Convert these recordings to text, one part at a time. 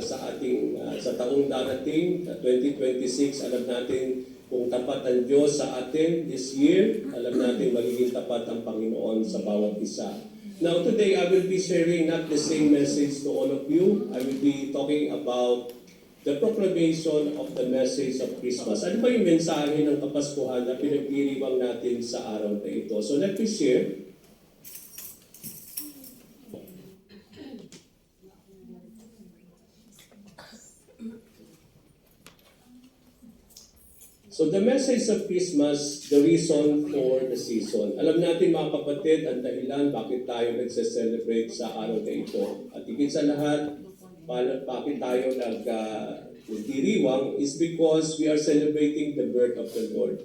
sa ating sa taong darating, 2026. Alam natin kung tapat ang Diyos sa atin this year, alam natin magiging tapat ang Panginoon sa bawat isa. Now today I will be sharing not the same message to all of you. I will be talking about the proclamation of the message of Christmas. Ano ba yung mensahe ng Kapaskuhan na pinagdiriwang natin sa araw na ito? So let me share. So the message of Christmas, the reason for the season. Alam natin mga kapatid, ang dahilan bakit tayo nagse-celebrate sa araw na ito. At higit sa lahat, bakit tayo nagdiriwang is because we are celebrating the birth of the Lord.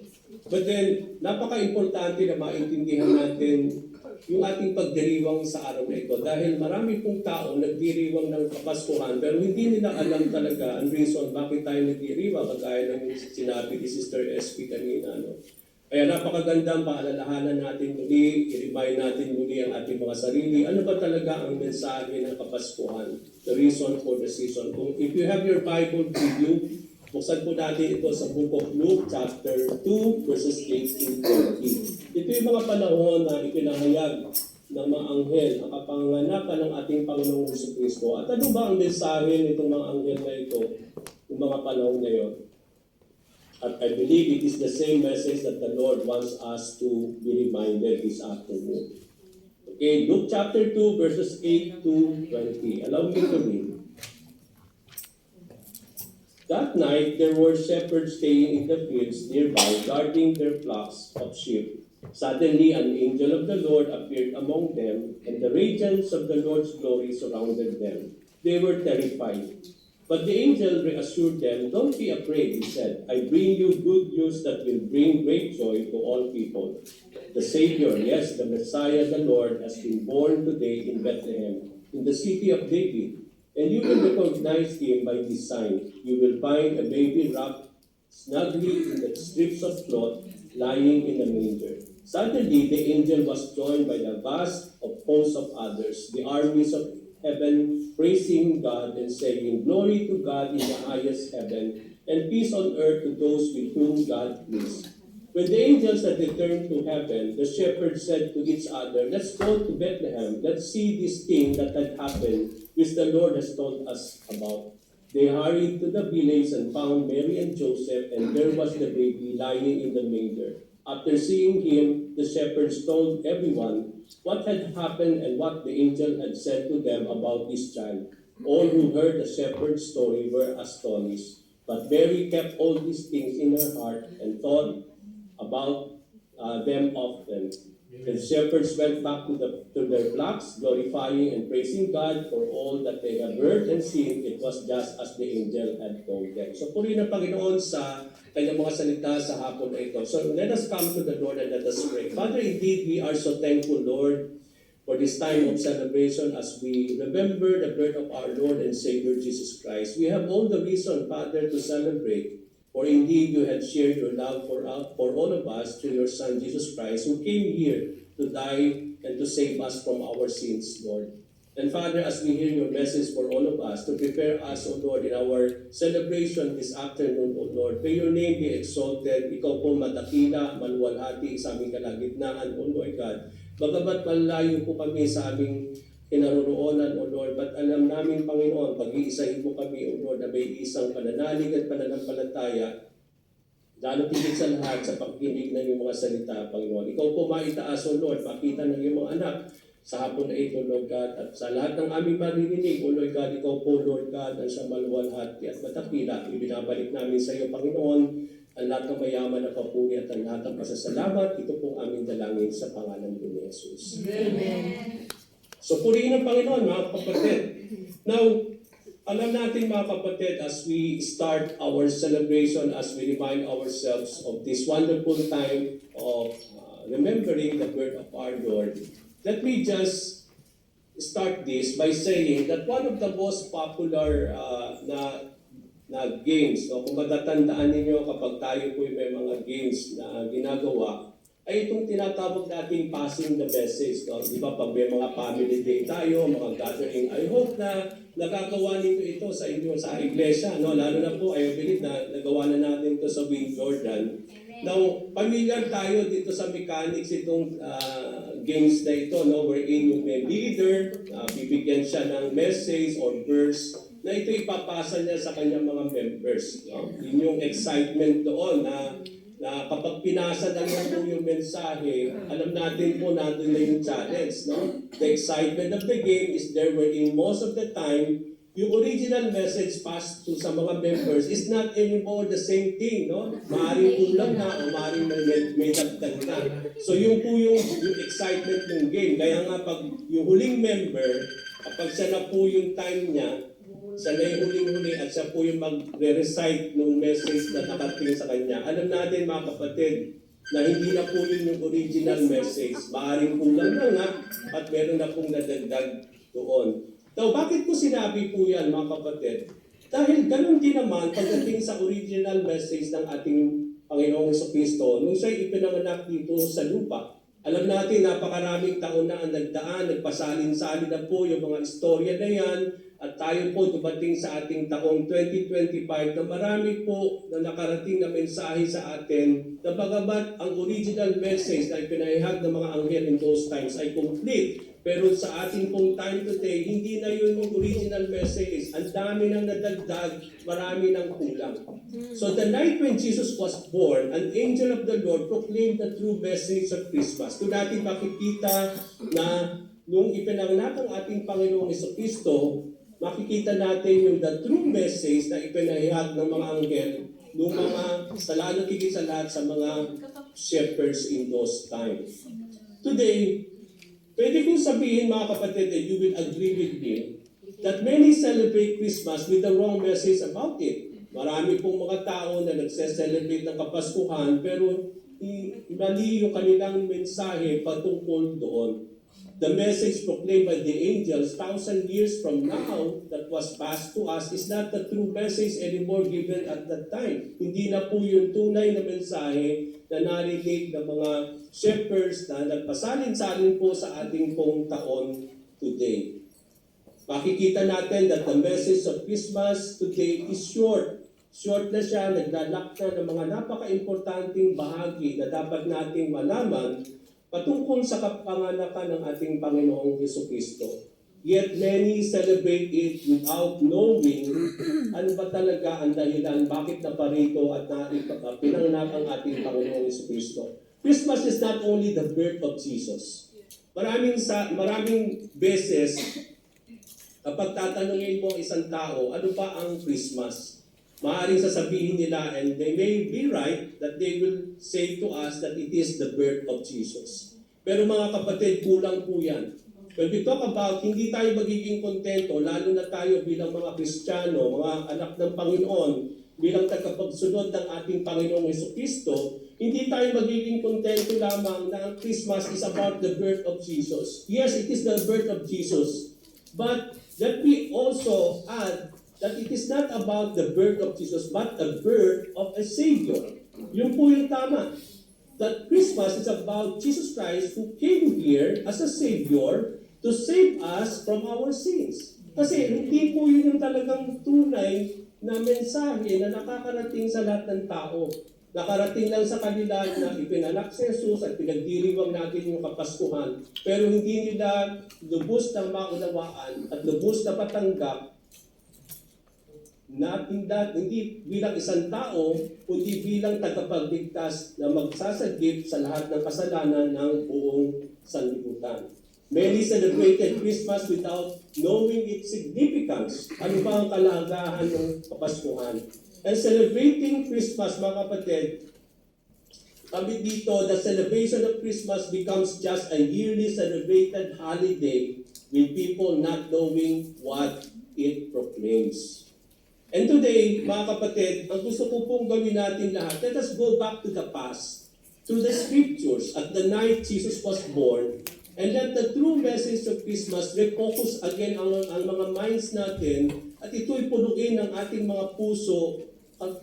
But then, napaka-importante na maintindihan natin yung ating pagdiriwang sa araw na ito. Dahil marami pong tao nagdiriwang ng Kapaskuhan pero hindi nila alam talaga ang reason bakit tayo nagdiriwang, kagaya ng sinabi ni Sister SP kanina. No? Kaya napakagandang paalalahanan natin muli, i-remind natin muli ang ating mga sarili. Ano ba talaga ang mensahe ng Kapaskuhan? The reason for the season. If you have your Bible with you, buksan po natin ito sa Book of Luke, chapter 2, verses 8 to 20. Ito yung mga panahon na ipinahayag ng mga anghel ang kapanganakan ng ating Panginoong Jesucristo. At ano ba ang mensahe nitong mga anghel na ito, yung mga panahon na yun? At I believe it is the same message that the Lord wants us to be reminded this afternoon. Okay, Luke chapter 2, verses 8 to 20. Allow me to read. That night there were shepherds staying in the fields nearby, guarding their flocks of sheep. Suddenly an angel of the Lord appeared among them, and the radiance of the Lord's glory surrounded them. They were terrified. But the angel reassured them, "Don't be afraid," he said. "I bring you good news that will bring great joy to all people. The Savior, yes, the Messiah, the Lord, has been born today in Bethlehem, in the city of David. And you will recognize him by this sign. You will find a baby wrapped snugly in the strips of cloth, lying in a manger." Suddenly, the angel was joined by the vast of hosts of others, the armies of heaven, praising God and saying, "Glory to God in the highest heaven, and peace on earth to those with whom God pleased." When the angels had returned to heaven, the shepherds said to each other, "Let's go to Bethlehem. Let's see this thing that had happened, which the Lord has told us about." They hurried to the village and found Mary and Joseph, and there was the baby lying in the manger. After seeing him, the shepherds told everyone what had happened and what the angel had said to them about this child. All who heard the shepherd's story were astonished. But Mary kept all these things in her heart and thought about them often. The shepherds went back to their flocks, glorifying and praising God for all that they had heard and seen. It was just as the angel had told them. So purihin ang Panginoon sa kanyang mga salita sa hapon na ito. So let us come to the Lord and let us pray. Father, indeed, we are so thankful, Lord, for this time of celebration as we remember the birth of our Lord and Savior Jesus Christ. We have all the reason, Father, to celebrate. For indeed, you have shared your love for all of us through your Son, Jesus Christ, who came here to die and to save us from our sins, Lord. And Father, as we hear your message for all of us, to prepare us, O Lord, in our celebration this afternoon, O Lord, may your name be exalted. Ikaw po madakila, maluwalhati sa aming kalagitnaan, O Lord God. Bagamat malayo po kami sa aming kinaroroonan, O Lord, but alam namin, Panginoon, pag-iisahin mo kami, O Lord, na may isang pananalig at pananampalataya, lalo tigit sa lahat sa pagkinig ng iyong mga salita, Panginoon. Ikaw po maitaas, O Lord, makita ng iyong mga anak sa hapon na ito, Lord God, at sa lahat ng aming maririnig, O Lord God, ikaw po, Lord God, ang siyang maluwalhati at matakila. Ibinabalik namin sa iyo, Panginoon, ang lahat ng mayaman na papuri at ang lahat ng pasasalamat. Ito pong aming dalangin sa pangalan ni Jesus. Amen. So purihin ang Panginoon, mga kapatid. Now, alam natin mga kapatid, as we start our celebration, as we remind ourselves of this wonderful time of remembering the birth of our Lord, let me just start this by saying that one of the most popular na games, kung matatandaan ninyo kapag tayo po may mga games na ginagawa, ay itong tinatawag nating passing the message. No? Di ba, pag may mga family day tayo, mga gathering, I hope na nakagawa nito ito sa inyo sa iglesia, no? Lalo na po, I believe na nagawa na natin ito sa Wing Jordan. Now, familiar tayo dito sa mechanics itong games na ito, no? Wherein yung may leader, bibigyan siya ng message or verse na ito ipapasa niya sa kanyang mga members. No? Yun yung excitement doon na kapag pinasa na po yung mensahe, alam natin po nandun na yung challenge. No? The excitement of the game is there wherein most of the time, yung original message passed to sa mga members is not anymore the same thing. No? Maaaring kulang na o maaaring may dagdag na. So yun po yung excitement ng game. Kaya nga pag yung huling member, kapag siya na po yung time niya, siya na yung huling-huli at siya po yung magre-recite ng message na nakating sa kanya. Alam natin mga kapatid, na hindi na po yun yung original message. Maaring kulang na nga at meron na pong nadagdag doon. So, bakit po sinabi po yan mga kapatid? Dahil ganun din naman pagdating sa original message ng ating Panginoong Jesucristo nung siya'y ipinanganak dito sa lupa. Alam natin, napakaraming taon na ang nagdaan, nagpasalin-salin na po yung mga istorya na yan, at tayo po dumating sa ating taong 2025 na marami po na nakarating na mensahe sa atin na bagamat ang original message na ipinahayag ng mga anghel in those times ay complete. Pero sa ating pong time today, hindi na yun yung original message. Ang dami nang nadagdag, marami nang kulang. So the night when Jesus was born, an angel of the Lord proclaimed the true message of Christmas. Doon natin makikita na nung ipinanganak ang ating Panginoong Jesucristo, makikita natin yung the true message na ipinahayag ng mga anghel ng mga lalo higit sa lahat sa mga shepherds in those times. Today, pwede kong sabihin mga kapatid that you will agree with me that many celebrate Christmas with the wrong message about it. Marami pong mga tao na nagse-celebrate ng Kapaskuhan pero mali yung kanilang mensahe patungkol doon. The message proclaimed by the angels 1,000 years from now that was passed to us is not the true message anymore given at that time. Hindi na po yung tunay na mensahe na narinig ng mga shepherds na nagpasalin-salin po sa ating pong taon today. Makikita natin that the message of Christmas today is short. Short na siya, naglalak na ng mga napaka-importanting bahagi na dapat nating malaman patungkol sa kapanganakan ng ating Panginoong Jesucristo. Yet many celebrate it without knowing ano ba talaga ang dahilan, bakit naparito at pinanganak ang ating Panginoong Jesucristo. Christmas is not only the birth of Jesus. Maraming beses, kapag tatanungin mo isang tao, ano ba ang Christmas? Maaaring sasabihin nila, and they may be right, that they will say to us that it is the birth of Jesus. Pero mga kapatid, kulang po yan. When we talk about, hindi tayo magiging kontento, lalo na tayo bilang mga Kristiyano, mga anak ng Panginoon, bilang tagapagsunod ng ating Panginoong Jesucristo, hindi tayo magiging kontento lamang na ang Christmas is about the birth of Jesus. Yes, it is the birth of Jesus. But let me also add that it is not about the birth of Jesus, but the birth of a Savior. Yun po yung tama. That Christmas is about Jesus Christ who came here as a Savior to save us from our sins. Kasi hindi po yun yung talagang tunay na mensahe na nakakarating sa lahat ng tao. Nakarating lang sa kanila na ipinanak si Jesus at pinagdiriwang natin yung Kapaskuhan. Pero hindi nila lubos na maunawaan at lubos na patanggap hindi bilang isang tao, kundi bilang tagapagligtas na magsasagip sa lahat ng kasalanan ng buong sanlibutan. Many celebrated Christmas without knowing its significance. Ano ba ang kalagahan ng Kapaskuhan? And celebrating Christmas, mga kapatid, kami dito, the celebration of Christmas becomes just a yearly celebrated holiday with people not knowing what it proclaims. And today, mga kapatid, ang gusto ko pong gawin natin lahat, let us go back to the past, to the scriptures, at the night Jesus was born, and let the true message of Christmas refocus again ang mga minds natin, at ito'y punuin ng ating mga puso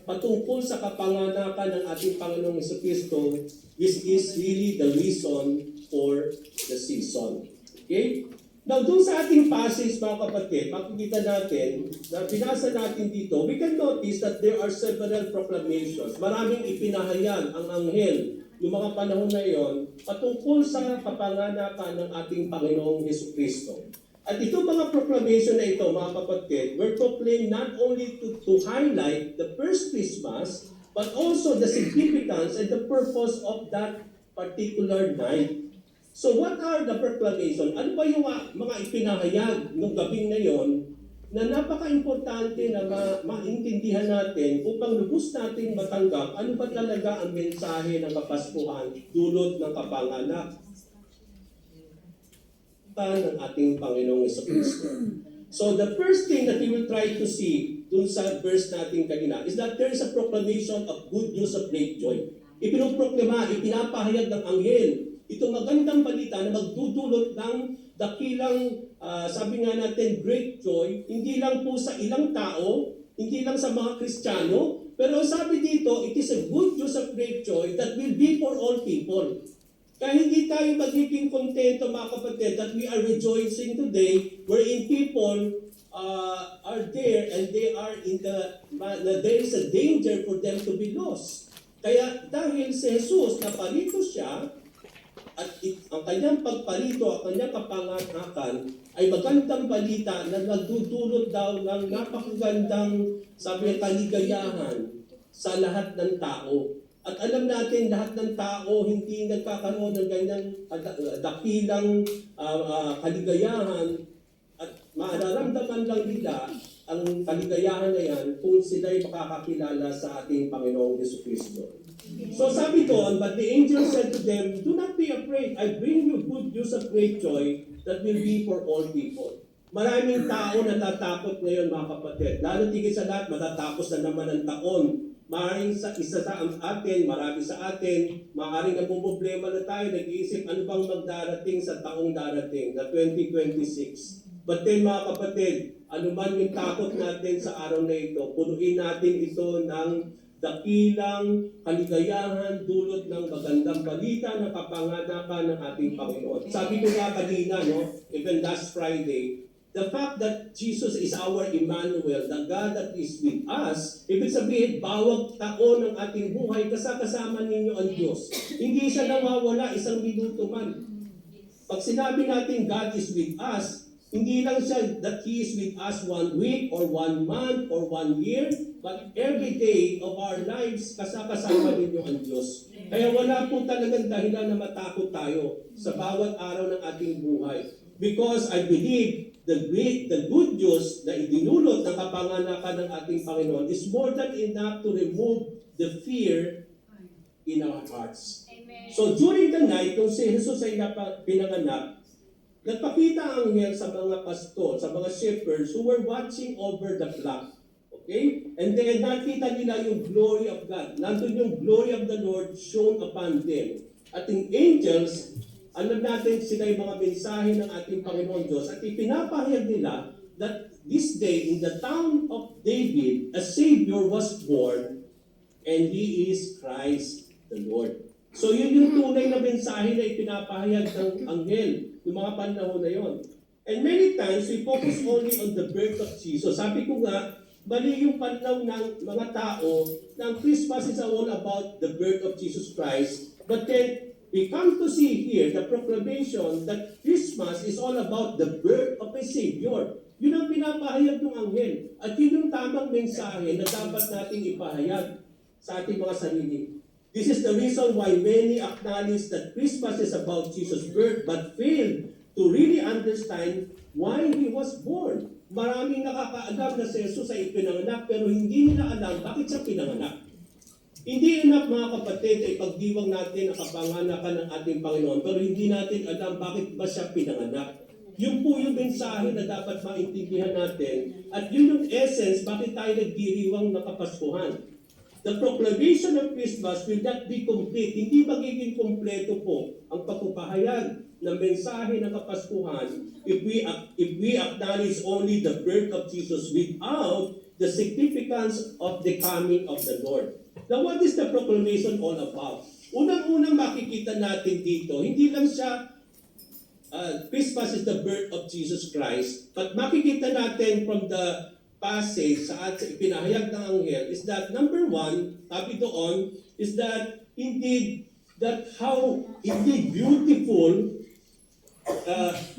patungkol sa kapanganakan ng ating Panginoong Jesucristo, which is really the reason for the season. Okay? Now, dun sa ating passage, mga kapatid, makikita natin, na binasa natin dito, we can notice that there are several proclamations. Maraming ipinahayag ang anghel, yung mga panahon na iyon, patungkol sa kapanganakan ng ating Panginoong Jesucristo. At ito mga proclamation na ito, mga kapatid, were proclaimed not only to highlight the first Christmas, but also the significance and the purpose of that particular night. So what are the proclamation? Ano ba yung mga ipinahayag ng gabing na yon na napaka-importante na maintindihan natin upang lubos natin matanggap ano ba talaga ang mensahe ng Kapaskuhan dulot ng kapanganak ng ating Panginoong Jesucristo. So the first thing that we will try to see dun sa verse natin kanina is that there is a proclamation of good news of great joy. Ipinoproklama, ipinapahayag ng anghel itong magandang balita na magdudulot ng dakilang, sabi nga natin, great joy, hindi lang po sa ilang tao, hindi lang sa mga Kristiyano, pero sabi dito, it is a good news of great joy that will be for all people. Kaya hindi tayo magiging kontento, mga kapatid, that we are rejoicing today wherein people are there and they are in there is a danger for them to be lost. Kaya dahil si Jesus napalito siya, at ang kanyang pagparito, ang kanyang kapanganakan ay magandang balita na nagdudulot daw ng napakagandang, sabi ng kaligayahan sa lahat ng tao. At alam natin, lahat ng tao hindi nagkakaroon ng ganyang dakilang kaligayahan at mararamdaman lang nila ang kaligayahan na yan kung sila'y makakakilala sa ating Panginoong Jesucristo. So sabi doon, but the angel said to them, do not be afraid. I bring you good news of great joy that will be for all people. Maraming tao natatakot ngayon, mga kapatid. Lalo tigit sa lahat, matatapos na naman ang taon. Maaaring isa sa atin, marami sa atin, maaaring problema na tayo, nag-iisip ano bang magdarating sa taong darating, na 2026. But then mga kapatid, ano man yung takot natin sa araw na ito, punuin natin ito ng dakilang kaligayahan dulot ng magandang balita na kapanganakan ng ating Panginoon. Sabi ko nga kanina, even last Friday, the fact that Jesus is our Emmanuel, the God that is with us, ibig sabihin, bawat taon ng ating buhay, kasama ninyo ang Diyos. Hindi siya nawawala isang minuto man. Pag sinabi natin God is with us, hindi lang siya that He is with us 1 week or 1 month or 1 year, but every day of our lives, kasama ninyo ang Diyos. Kaya wala po talagang dahilan na matakot tayo sa bawat araw ng ating buhay. Because I believe the good news na idinulot ng kapanganakan ng ating Panginoon is more than enough to remove the fear in our hearts. Amen. So during the night, kung si Jesus ay pinanganak, nagpakita ang anghel sa mga pastor, sa mga shepherds who were watching over the flock. Okay? And then nakita nila yung glory of God. Nandun yung glory of the Lord shone upon them. At yung angels, alam natin sila yung mga mensahe ng ating Panginoon Diyos at ipinapahayag nila that this day in the town of David, a Savior was born and He is Christ the Lord. So yun yung tunay na mensahe na ipinapahayag ng anghel yung mga panahon na yon. And many times, we focus only on the birth of Jesus. Sabi ko nga, mali yung pananaw ng mga tao na Christmas is all about the birth of Jesus Christ. But then, we come to see here the proclamation that Christmas is all about the birth of a Savior. Yun ang pinapahayag ng anghel. At yun yung tamang mensahe na dapat nating ipahayag sa ating mga sarili. This is the reason why many acknowledge that Christmas is about Jesus' birth but fail to really understand why He was born. Maraming nakakaalam na si Jesus ay ipinanganak pero hindi nila alam bakit siya pinanganak. Hindi enough mga kapatid ay pagdiwang natin ang kapanganakan ng ating Panginoon pero hindi natin alam bakit ba siya pinanganak. Yun po yung mensahe na dapat maintindihan natin at yun yung essence bakit tayo nagdiriwang ng Kapaskuhan. The proclamation of Christmas will not be complete. Hindi magiging kompleto po ang pagpapahayag ng mensahe ng Kapaskuhan if we acknowledge only the birth of Jesus without the significance of the coming of the Lord. Now, what is the proclamation all about? Unang-unang makikita natin dito, hindi lang siya Christmas is the birth of Jesus Christ. But makikita natin from the passage sa ipinahayag ng anghel is that number one, sabi doon, is that indeed, that how indeed beautiful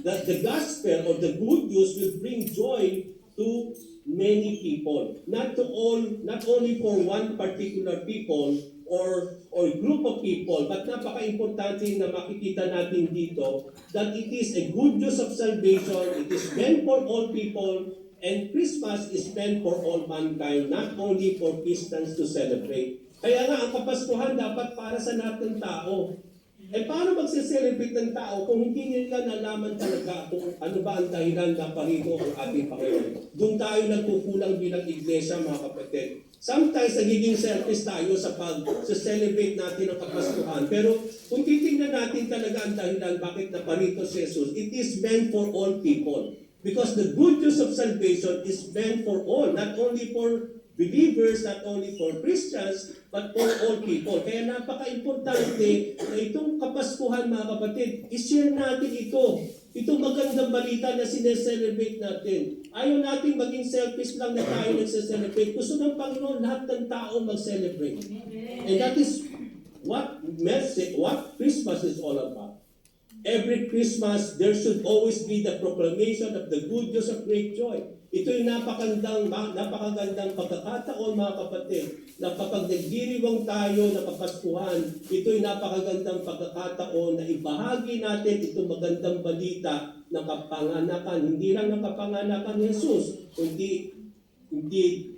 that the gospel or the good news will bring joy to many people. Not only for one particular people or group of people, but napaka-importante na makikita natin dito that it is a good news of salvation, it is meant for all people, and Christmas is meant for all mankind, not only for Christians to celebrate. Kaya nga, ang Kapaskuhan dapat para sa natin tao. Eh paano magse-celebrate ng tao kung hindi nila nalaman talaga kung ano ba ang dahilan na parito ang ating Panginoon? Doon tayo nagkukulang bilang iglesia, mga kapatid. Sometimes nagiging selfish tayo sa pag-celebrate natin ang Kapaskuhan. Pero kung titingnan natin talaga ang dahilan bakit naparito si Jesus, it is meant for all people. Because the good news of salvation is meant for all, not only for believers, not only for Christians, but for all people. Kaya napaka-importante na itong Kapaskuhan, mga kapatid, i-share natin ito. Itong magandang balita na sineselebrate natin. Ayaw natin maging selfish lang na tayo nagsiselebrate. Gusto ng Panginoon lahat ng tao mag-celebrate. And that is what Christmas is all about. Every Christmas, there should always be the proclamation of the good news of great joy. Ito yung napakagandang pagkakataon, mga kapatid, na kapag nagdiriwang tayo ng Kapaskuhan, ito yung napakagandang pagkakataon na ibahagi natin itong magandang balita ng kapanganakan. Hindi lang ng kapanganakan ni Jesus, kundi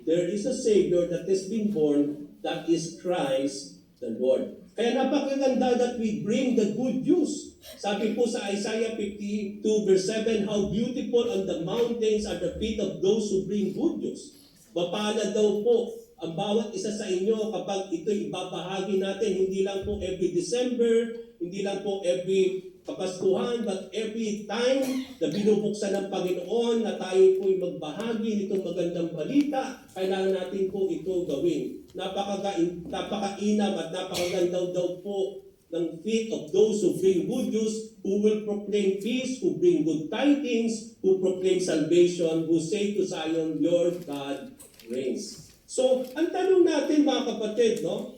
there is a Savior that has been born, that is Christ the Lord. Kaya napakaganda that we bring the good news. Sabi po sa Isaiah 52 verse 7, how beautiful on the mountains are the feet of those who bring good news. Mapalad daw po ang bawat isa sa inyo kapag ito ibabahagi natin, hindi lang po every December, hindi lang po every Kapaskuhan, but every time na binubuksan ng Panginoon na tayo po'y magbahagi nitong magandang balita, kailangan natin po ito gawin. Napakainam at napakaganda daw po ng feet of those who bring good news, who will proclaim peace, who bring good tidings, who proclaim salvation, who say to Zion, your God reigns. So, ang tanong natin, mga kapatid, no?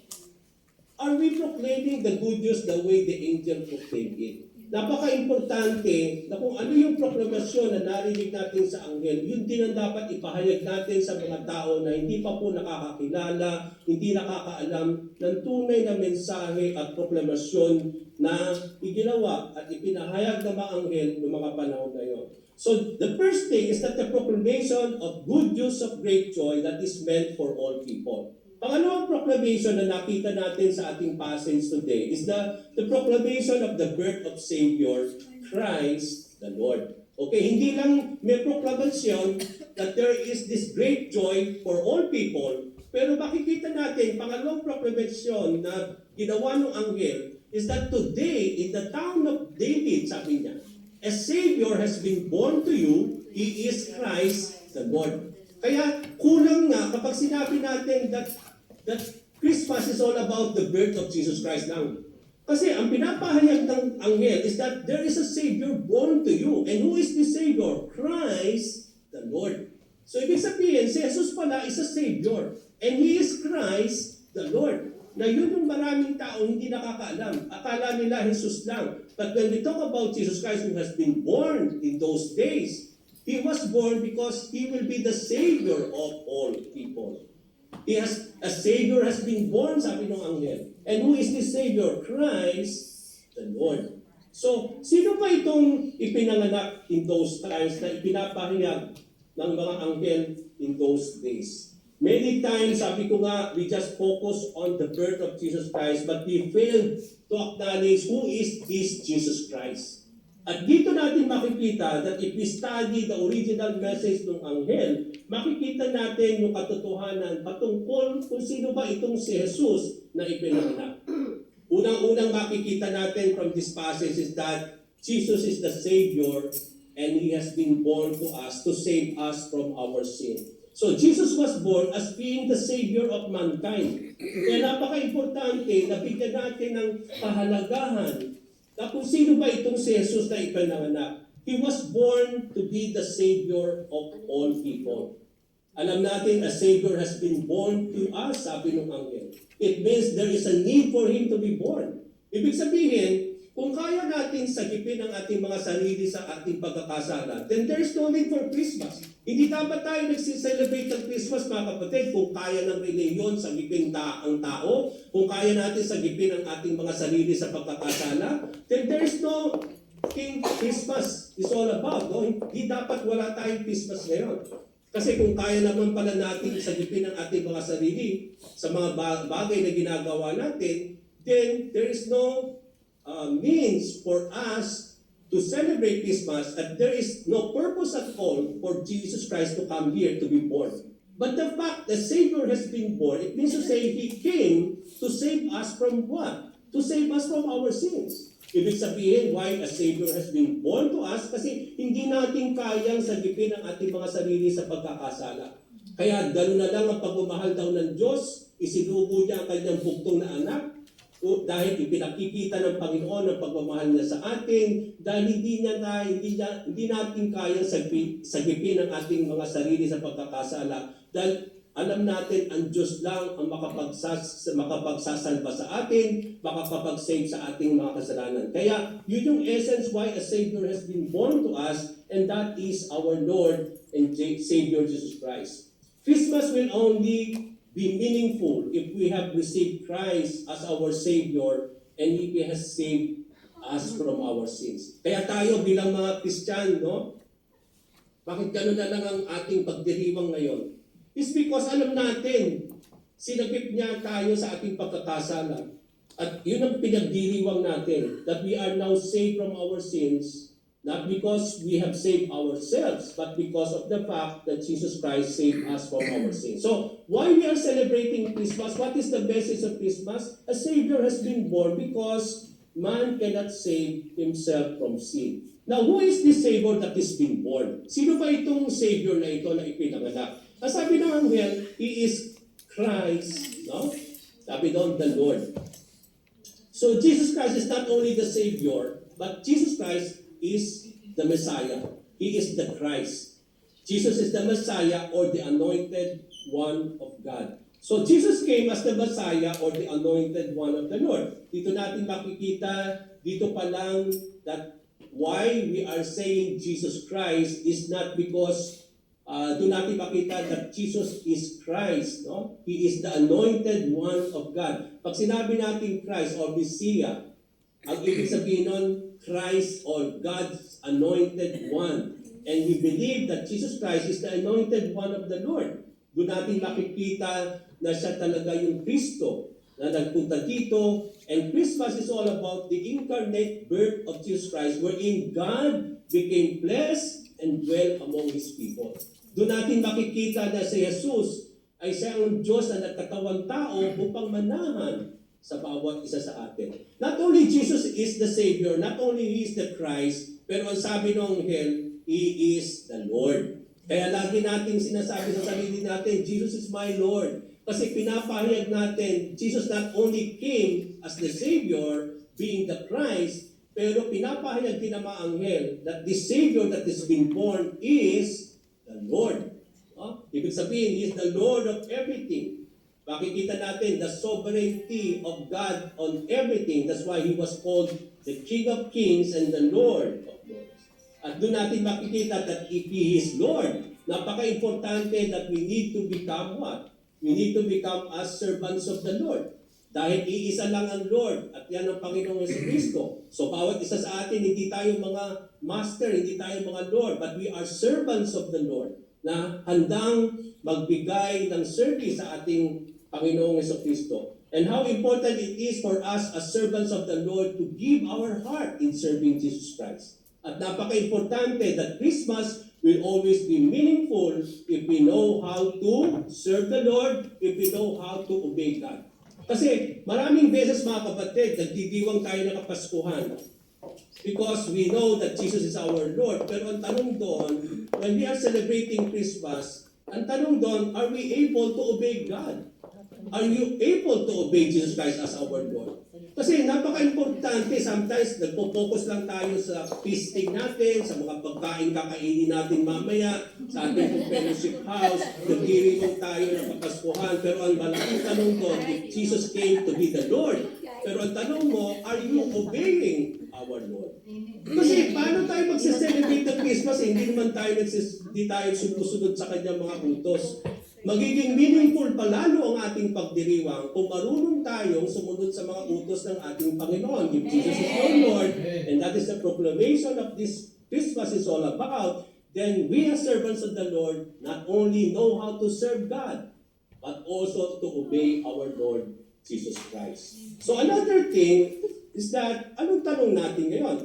Are we proclaiming the good news the way the angel proclaimed it? Napaka-importante na kung ano yung proklamasyon na narinig natin sa anghel, yun din ang dapat ipahayag natin sa mga tao na hindi pa po nakakakilala, hindi nakakaalam ng tunay na mensahe at proklamasyon na iginawa at ipinahayag ng mga anghel ng mga panahon na yun. So the first thing is that the proclamation of good news of great joy that is meant for all people. Pangalawang proclamation na nakita natin sa ating passage today is the proclamation of the birth of Savior, Christ the Lord. Okay, hindi lang may proclamation that there is this great joy for all people, pero makikita natin, pangalawang proclamation na ginawa ng anghel is that today, in the town of David, sabi niya, a Savior has been born to you, He is Christ the Lord. Kaya kulang nga kapag sinabi natin that Christmas is all about the birth of Jesus Christ lang. Kasi ang pinapahayag ng anghel is that there is a Savior born to you. And who is this Savior? Christ the Lord. So ibig sabihin, si Jesus pala is a Savior. And He is Christ the Lord. Na yun yung maraming tao hindi nakakaalam. Akala nila Jesus lang. But when we talk about Jesus Christ who has been born in those days, He was born because He will be the Savior of all people. A Savior has been born, sabi ng anghel. And who is this Savior? Christ the Lord. So, sino pa itong ipinanganak in those times na ipinapahayag ng mga anghel in those days? Many times, sabi ko nga, we just focus on the birth of Jesus Christ, but we fail to acknowledge who is this Jesus Christ. At dito natin makikita that if we study the original message ng anghel, makikita natin yung katotohanan patungkol kung sino ba itong si Jesus na ipinanganak. Unang-unang makikita natin from this passage is that Jesus is the Savior and He has been born to us to save us from our sin. So Jesus was born as being the Savior of mankind. Kaya napaka-importante na bigyan natin ng kahalagahan Na kung sino ba itong si Jesus na ipinanganak? He was born to be the Savior of all people. Alam natin, a Savior has been born to us, sabi ng anghel. It means there is a need for Him to be born. Ibig sabihin, kung kaya natin sagipin ang ating mga sarili sa ating pagkakasala, then there is no need for Christmas. Hindi dapat tayo nagsiselebrate ng Christmas, mga kapatid, kung kaya ng reliyon sagipin ang tao, kung kaya natin sagipin ang ating mga sarili sa pagkakasala, then there is no King Christmas is all about. No? Hindi dapat wala tayong Christmas ngayon. Kasi kung kaya naman pala natin sagipin ang ating mga sarili sa mga bagay na ginagawa natin, then there is no means for us to celebrate Christmas, and there is no purpose at all for Jesus Christ to come here to be born. But the fact the Savior has been born, it means to say He came to save us from what? To save us from our sins. Ibig sabihin, why a Savior has been born to us? Kasi hindi natin kayang sagipin ang ating mga sarili sa pagkakasala. Kaya gano'n na lang ang pagmamahal daw ng Diyos, isinugo niya ang kanyang buktong na anak, dahil ipinakikita ng Panginoon ang pagmamahal niya sa atin, dahil hindi natin kayang sagipin ang ating mga sarili sa pagkakasala. Dahil alam natin ang Diyos lang ang makapagsasalba sa atin, makakapag-save sa ating mga kasalanan. Kaya yun yung essence why a Savior has been born to us, and that is our Lord and Savior Jesus Christ. Christmas will only be meaningful if we have received Christ as our Savior and if He has saved us from our sins. Kaya tayo bilang mga Christian, no? Bakit gano'n na lang ang ating pagdiriwang ngayon? It's because alam natin, sinagip niya tayo sa ating pagkakasala. At yun ang pinagdiriwang natin, that we are now saved from our sins, not because we have saved ourselves, but because of the fact that Jesus Christ saved us from our sins. So, why we are celebrating Christmas? What is the message of Christmas? A Savior has been born because man cannot save himself from sin. Now, who is this Savior that is being born? Sino ba itong Savior na ito na ipinanganak? Ang sabi ng anghel, He is Christ, no? Sabi doon, the Lord. So, Jesus Christ is not only the Savior, but Jesus Christ is the Messiah. He is the Christ. Jesus is the Messiah or the anointed one of God. So Jesus came as the Messiah or the anointed one of the Lord. Dito natin makikita, dito pa lang that why we are saying Jesus Christ is not because doon natin makita that Jesus is Christ. No? He is the anointed one of God. Pag sinabi natin Christ or Messiah, ang ibig sabihin nun, Christ or God's anointed one. And we believe that Jesus Christ is the anointed one of the Lord. Doon natin makikita na siya talaga yung Kristo na nagpunta dito. And Christmas is all about the incarnate birth of Jesus Christ, wherein God became flesh and dwelt among His people. Doon natin makikita na si Jesus ay siya ang Diyos na nagkatawang tao upang manahan sa bawat isa sa atin. Not only Jesus is the Savior, not only He is the Christ, pero ang sabi ng anghel, He is the Lord. Kaya lagi natin sinasabi sa sarili natin, Jesus is my Lord. Kasi pinapahayag natin, Jesus not only came as the Savior, being the Christ, pero pinapahayag din ng mga anghel that the Savior that is being born is the Lord. Ibig sabihin, He is the Lord of everything. Makikita natin the sovereignty of God on everything. That's why He was called the King of Kings and the Lord of Lords. At doon natin makikita that if He is Lord, napaka-importante that we need to become what? We need to become as servants of the Lord. Dahil iisa lang ang Lord at yan ang Panginoong Jesucristo. So bawat isa sa atin, hindi tayo mga master, hindi tayo mga Lord, but we are servants of the Lord na handang magbigay ng service sa ating Panginoong Jesucristo. And how important it is for us as servants of the Lord to give our heart in serving Jesus Christ. At napaka-importante that Christmas will always be meaningful if we know how to serve the Lord, if we know how to obey God. Kasi maraming beses mga kapatid, nagdidiwang tayo ng Kapaskuhan because we know that Jesus is our Lord. Pero ang tanong doon, when we are celebrating Christmas, ang tanong doon, are we able to obey God? Are you able to obey Jesus Christ as our Lord? Kasi napaka-importante, sometimes nagpo-focus lang tayo sa feasting natin, sa mga pagkain kakainin natin mamaya, sa ating fellowship house, nag-iinom tayo ng kapaskuhan. Pero ang malaking tanong doon, if Jesus came to be the Lord, pero ang tanong mo, are you obeying our Lord? Kasi paano tayo magse-celebrate ng Christmas? Hindi naman tayo hindi tayo sumusunod sa kanyang mga utos. Magiging meaningful pa lalo ang ating pagdiriwang kung marunong tayong sumunod sa mga utos ng ating Panginoon. If Jesus is your Lord, and that is the proclamation of this Christmas is all about, then we as servants of the Lord not only know how to serve God, but also to obey our Lord Jesus Christ. So another thing is that, anong tanong natin ngayon?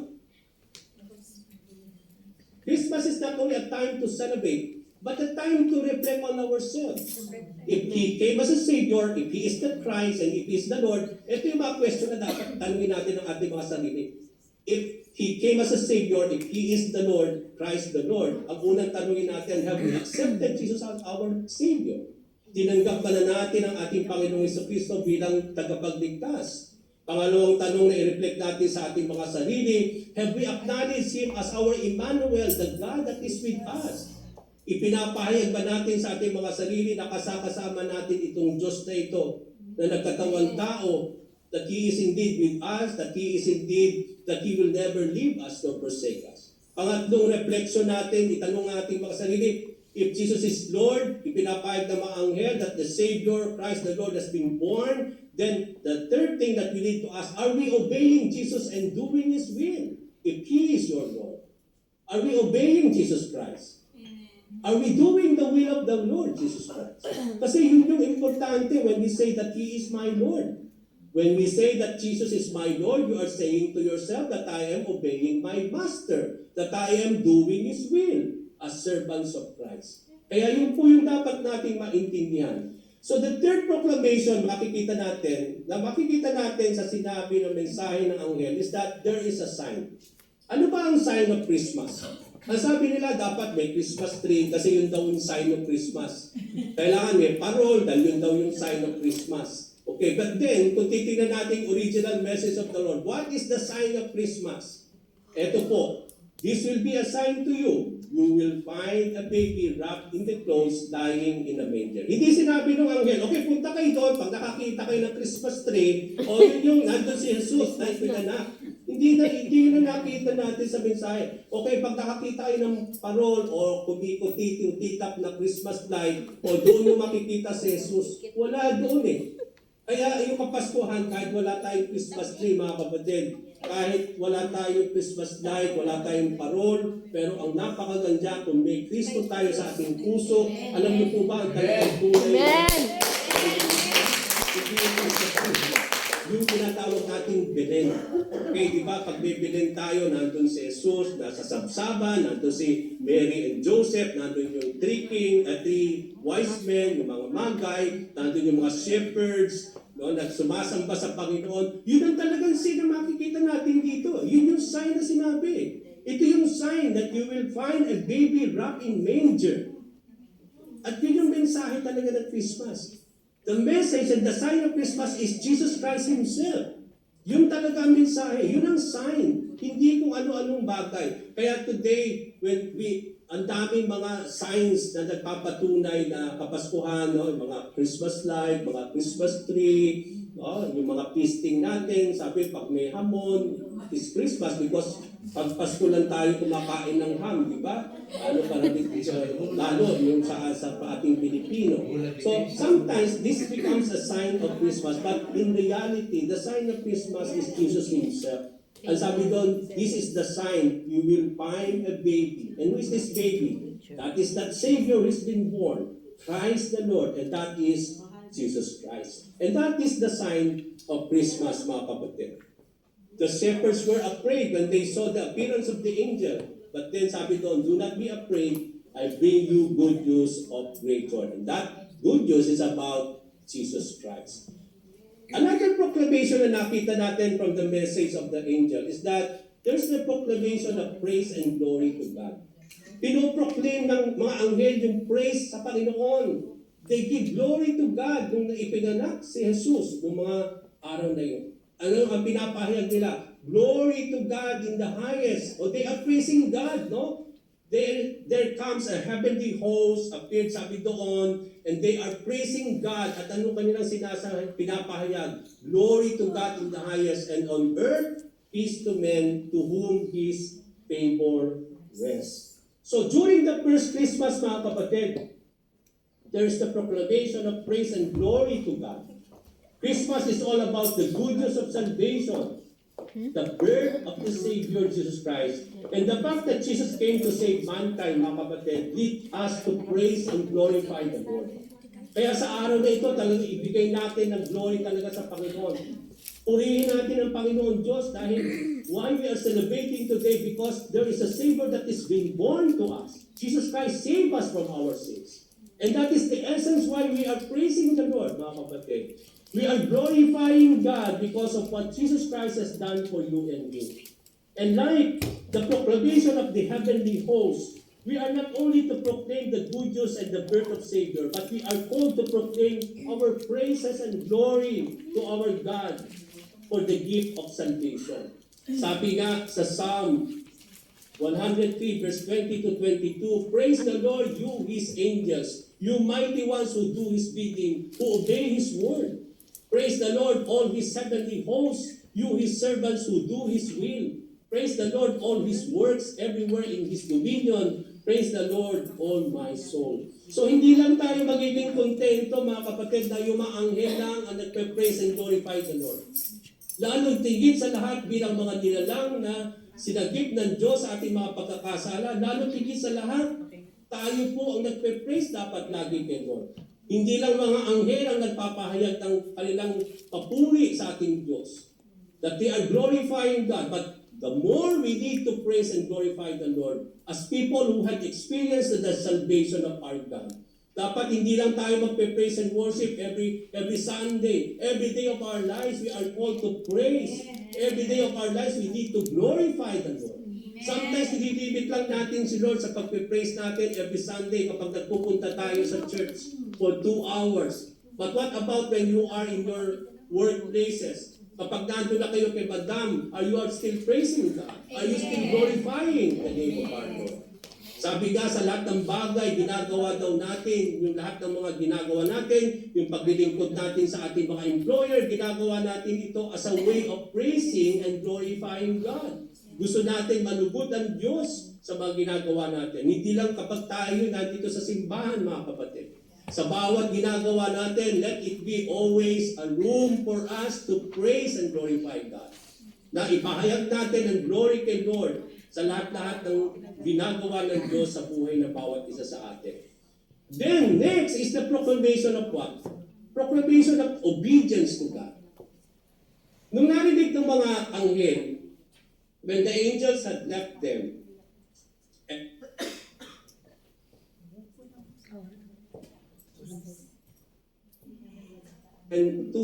Christmas is not only a time to celebrate, but a time to reflect on ourselves. If He came as a Savior, if He is the Christ, and if He is the Lord, ito yung mga question na dapat tanungin natin ng ating mga sarili. If He came as a Savior, if He is the Lord, Christ the Lord, ang unang tanungin natin, have we accepted Jesus as our Savior? Tinanggap ba na natin ang ating Panginoong Jesucristo bilang tagapagligtas? Pangalawang tanong na i-reflect natin sa ating mga sarili, have we acknowledged Him as our Emmanuel, the God that is with us? Ipinapahayag ba natin sa ating mga sarili na kasama natin itong Diyos na ito na nagkatawang tao, that He is indeed with us, that He is indeed, that He will never leave us nor forsake us. Pangatlong reflection natin, itanong ating mga sarili, if Jesus is Lord, ipinapahayag ng mga anghel that the Savior, Christ the Lord has been born, then the third thing that we need to ask, are we obeying Jesus and doing His will? If He is your Lord, are we obeying Jesus Christ? Are we doing the will of the Lord Jesus Christ? Kasi yun yung importante when we say that He is my Lord. When we say that Jesus is my Lord, you are saying to yourself that I am obeying my Master, that I am doing His will as servants of Christ. Kaya yun po yung dapat nating maintindihan. So the third proclamation makikita natin sa sinabi ng mensahe ng anghel is that there is a sign. Ano ba ang sign of Christmas? Ang sabi nila, dapat may Christmas tree kasi yun daw yung sign of Christmas. Kailangan may parol dahil yun daw yung sign of Christmas. Okay, but then, kung titignan natin original message of the Lord, what is the sign of Christmas? Ito po, this will be a sign to you. You will find a baby wrapped in the clothes lying in a manger. Hindi sinabi ng anghel, okay, punta kayo doon, pag nakakita kayo ng Christmas tree, o yun yung nandun si Jesus, na ipinanak. Hindi na nakita natin sa mensahe. Okay, pag nakakita kayo ng parol o kumikot-titap na Christmas light, o doon yung makikita si Jesus, wala doon eh. Kaya yung Kapaskuhan, kahit wala tayong Christmas tree, mga kapatid, kahit wala tayong Christmas light, wala tayong parol, pero ang napakaganda kung may Kristo tayo sa ating puso, alam niyo po ba ang talagang tunay? Yung tinatawag nating Belen. Okay, di ba? Pag may Belen tayo, nandun si Jesus, nasa sabsaban, nandun si Mary and Joseph, nandun yung three wise men, yung mga magay, nandun yung mga shepherds, no, nagsumasamba sa Panginoon. Yun ang talagang scene na makikita natin dito. Yun yung sign na sinabi. Ito yung sign that you will find a baby wrapped in manger. At yun yung mensahe talaga ng Christmas. The message and the sign of Christmas is Jesus Christ Himself. Yun talaga ang mensahe. Yun ang sign. Hindi kung ano-anong bagay. Kaya today, when ang daming mga signs na nagpapatunay na Kapaskuhan, no? Mga Christmas light, mga Christmas tree, no? Yung mga feasting natin, sabi pag may hamon, it's Christmas because pag Pasko lang tayo kumakain ng ham, di ba? Lalo yung sa ating Pilipino. So sometimes this becomes a sign of Christmas, but in reality, the sign of Christmas is Jesus Himself. Ang sabi doon, this is the sign, you will find a baby. And who is this baby? That is that Savior who has been born, Christ the Lord, and that is Jesus Christ. And that is the sign of Christmas, mga kapatid. The shepherds were afraid when they saw the appearance of the angel. But then sabi doon, do not be afraid, I bring you good news of great joy. And that good news is about Jesus Christ. Another proclamation na nakita natin from the message of the angel is that there's the proclamation of praise and glory to God. Pinoproclaim ng mga anghel yung praise sa Panginoon. They give glory to God nung ipinganak si Jesus nung mga araw na yun. Ano ang pinapahayag nila? Glory to God in the highest. O they are praising God, no? There comes a heavenly host, appeared sabi doon, and they are praising God. At ano kanilang pinapahayag? Glory to God in the highest, and on earth, peace to men to whom His favor rests. So during the first Christmas, mga kapatid, there is the proclamation of praise and glory to God. Christmas is all about the good news of salvation, the birth of the Savior Jesus Christ, and the fact that Jesus came to save mankind, mga kapatid, lead us to praise and glorify the Lord. Kaya sa araw na ito, talagang ibigay natin ng glory talaga sa Panginoon. Purihin natin ang Panginoon Diyos dahil why we are celebrating today, because there is a Savior that is being born to us. Jesus Christ saved us from our sins. And that is the essence why we are praising the Lord, mga kapatid. We are glorifying God because of what Jesus Christ has done for you and me. And like the proclamation of the heavenly host, we are not only to proclaim the good news and the birth of Savior, but we are called to proclaim our praises and glory to our God for the gift of salvation. Sabi nga sa Psalm 103 verse 20 to 22, praise the Lord, you His angels, you mighty ones who do His bidding, who obey His word. Praise the Lord, all His heavenly hosts, you His servants who do His will. Praise the Lord, all His works everywhere in His dominion. Praise the Lord, all my soul. So hindi lang tayo magiging kontento, mga kapatid, na yung mga anghel lang ang nagpe-praise and glorify the Lord. Lalo tigit sa lahat bilang mga nilalang na sinagip ng Diyos sa ating mga pagkakasala, lalo tigit sa lahat, tayo po ang nagpe-praise dapat lagi kay Lord. Hindi lang mga anghel ang nagpapahayag ng kanilang papuri sa ating Diyos. That they are glorifying God. But the more we need to praise and glorify the Lord as people who had experienced the salvation of our God. Dapat hindi lang tayo magpe-praise and worship every Sunday. Every day of our lives, we are called to praise. Every day of our lives, we need to glorify the Lord. Sometimes nililibit lang natin si Lord sa pagpe-praise natin every Sunday kapag nagpupunta tayo sa church for 2 hours. But what about when you are in your workplaces? Kapag nandun na kayo kay Madam, are you still praising God? Are you still glorifying the name of our Lord? Sabi nga sa lahat ng bagay, ginagawa daw natin, yung lahat ng mga ginagawa natin, yung paglilingkod natin sa ating mga employer, ginagawa natin ito as a way of praising and glorifying God. Gusto natin malugod ang Diyos sa mga ginagawa natin. Hindi lang kapag tayo nandito sa simbahan, mga kapatid. Sa bawat ginagawa natin, let it be always a room for us to praise and glorify God. Na ipahayag natin ang glory kay Lord sa lahat-lahat ng ginagawa ng Diyos sa buhay ng bawat isa sa atin. Then, next is the proclamation of what? Proclamation of obedience to God. Nung narinig ng mga anghel, when the angels had left them, and to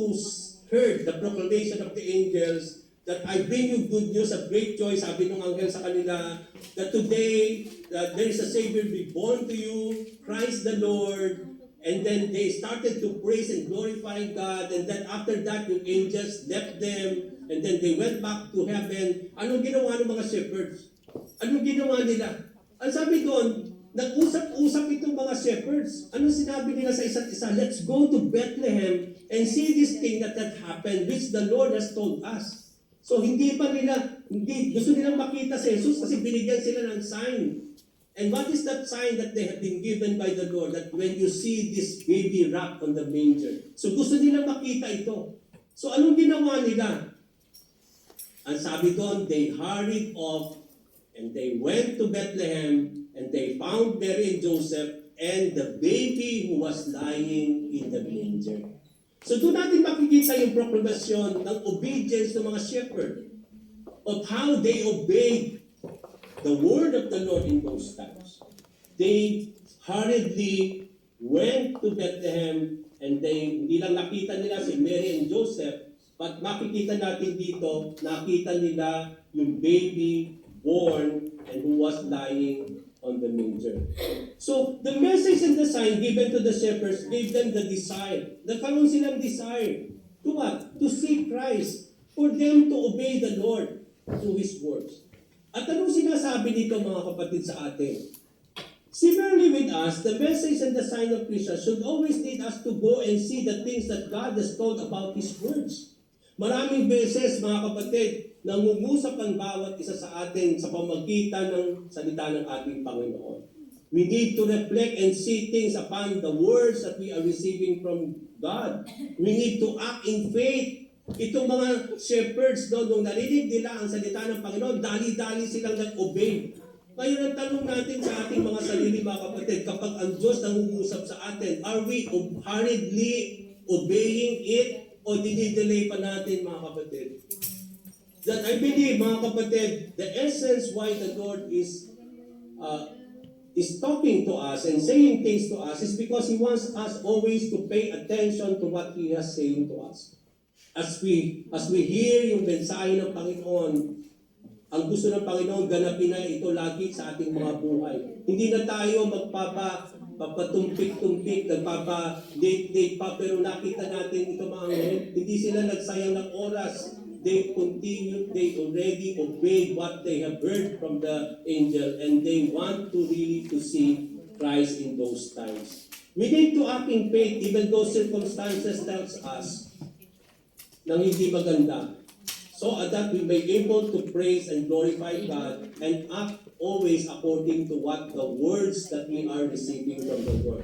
heard the proclamation of the angels that I bring you good news of great joy, sabi ng anghel sa kanila, that today that there is a Savior be born to you, Christ the Lord. And then they started to praise and glorify God, and then after that yung angels left them, and then they went back to heaven. Anong ginawa ng mga shepherds? Anong ginawa nila? Ang sabi doon, nag-usap-usap itong mga shepherds. Anong sinabi nila sa isa't isa? Let's go to Bethlehem and see this thing that happened, which the Lord has told us. So hindi gusto nilang makita si Jesus kasi binigyan sila ng sign. And what is that sign that they have been given by the Lord? That when you see this baby wrapped on the manger. So gusto nilang makita ito. So anong ginawa nila? Ang sabi doon, they hurried off and they went to Bethlehem and they found Mary and Joseph and the baby who was lying in the manger. So doon natin makikita yung proclamation ng obedience ng mga shepherd of how they obeyed the word of the Lord in those times. They hurriedly went to Bethlehem and hindi lang nakita nila si Mary and Joseph, but makikita natin dito, nakita nila yung baby born and who was lying on the manger. So, the message and the sign given to the shepherds gave them the desire. Nagkaroon silang desire. To what? To see Christ. For them to obey the Lord through His words. At anong sinasabi nito mga kapatid sa atin? Similarly with us, the message and the sign of Christ should always lead us to go and see the things that God has told about His words. Maraming beses, mga kapatid, nangungusap ang bawat isa sa atin sa pamagitan ng salita ng ating Panginoon. We need to reflect and see things upon the words that we are receiving from God. We need to act in faith. Itong mga shepherds doon, nung narinig nila ang salita ng Panginoon, dali-dali silang nag-obey. Ngayon ang tanong natin sa ating mga sarili, mga kapatid, kapag ang Diyos nangungusap sa atin, are we hurriedly obeying it o dinidelay pa natin, mga kapatid? That I believe, mga kapatid, the essence why the Lord is talking to us and saying things to us is because He wants us always to pay attention to what He is saying to us. As we hear yung mensahe ng Panginoon, ang gusto ng Panginoon, ganapin na ito lagi sa ating mga buhay. Hindi na tayo magpapatumpik-tumpik, nagpapa-date pa, pero nakita natin ito mga ngayon. Hindi sila nagsayang ng oras. They already obeyed what they have heard from the angel, and they want to really to see Christ in those times. We need to act in faith even though circumstances tells us na hindi maganda. So that we may be able to praise and glorify God and act always according to what the words that we are receiving from the Lord.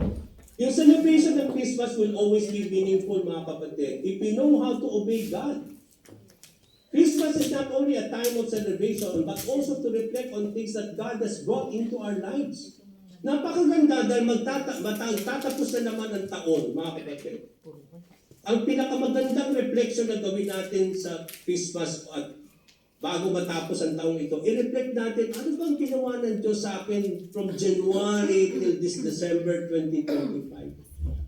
Yung celebration of Christmas will always be meaningful, mga kapatid, if we know how to obey God. Christmas is not only a time of celebration, but also to reflect on things that God has brought into our lives. Napakaganda dahil magtatapos na naman ang taon, mga kapatid. Ang pinakamagandang reflection na gawin natin sa Christmas at bago matapos ang taong ito, i-reflect natin, ano bang ginawa ng Diyos sa akin from January till this December 2025?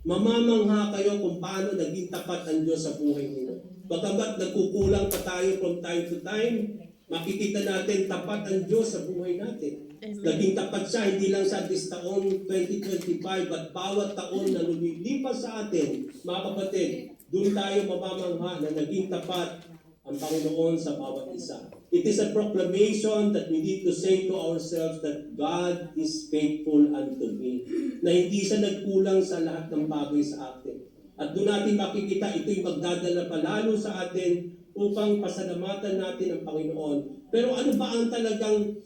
Mamamangha kayo kung paano naging tapat ang Diyos sa buhay niyo. Bagamat nagkukulang pa tayo from time to time, makikita natin tapat ang Diyos sa buhay natin. Naging tapat siya, hindi lang sa this taon 2025, but bawat taon na lumilipas sa atin, mga kapatid, doon tayo mamamangha na naging tapat ang Panginoon sa bawat isa. It is a proclamation that we need to say to ourselves that God is faithful unto me. Na hindi siya nagkulang sa lahat ng bagay sa atin. At doon natin makikita, ito'y magdadala palalo sa atin upang pasalamatan natin ang Panginoon. Pero ano ba ang talagang